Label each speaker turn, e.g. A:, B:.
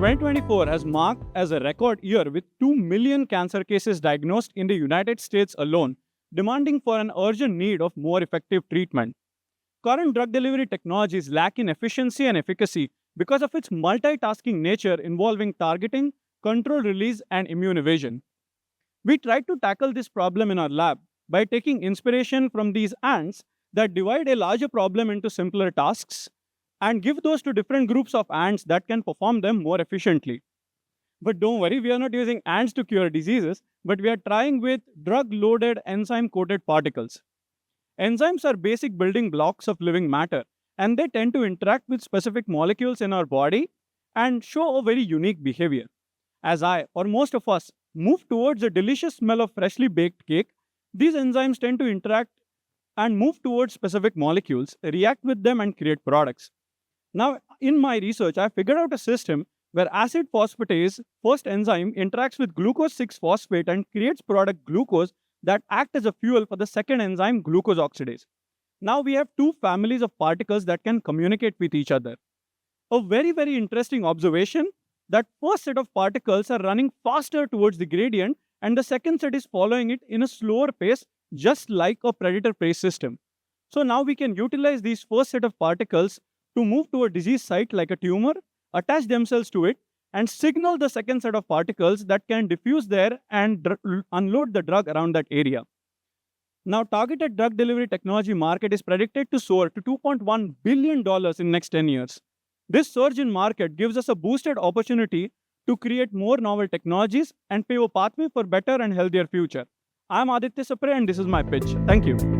A: 2024 has marked as a record year with 2 million cancer cases diagnosed in the United States alone, demanding for an urgent need of more effective treatment. Current drug delivery technologies lack in efficiency and efficacy because of its multitasking nature involving targeting, control release, and immune evasion. We tried to tackle this problem in our lab by taking inspiration from these ants that divide a larger problem into simpler tasks and give those to different groups of ants that can perform them more efficiently. But don't worry, we are not using ants to cure diseases, but we are trying with drug-loaded enzyme-coated particles. Enzymes are basic building blocks of living matter, and they tend to interact with specific molecules in our body and show a very unique behavior. As I, or most of us, move towards a delicious smell of freshly baked cake, these enzymes tend to interact and move towards specific molecules, react with them, and create products. Now, in my research, I figured out a system where acid phosphatase, first enzyme, interacts with glucose 6 phosphate and creates product glucose that act as a fuel for the second enzyme, glucose oxidase. Now we have two families of particles that can communicate with each other. A very, very interesting observation that first set of particles are running faster towards the gradient and the second set is following it in a slower pace, just like a predator-prey system. So now we can utilize these first set of particles to move to a disease site like a tumor, attach themselves to it, and signal the second set of particles that can diffuse there and unload the drug around that area. Now, targeted drug delivery technology market is predicted to soar to $2.1 billion in next 10 years. This surge in market gives us a boosted opportunity to create more novel technologies and pave a pathway for better and healthier future. I'm Aditya Sapre and this is my pitch. Thank you.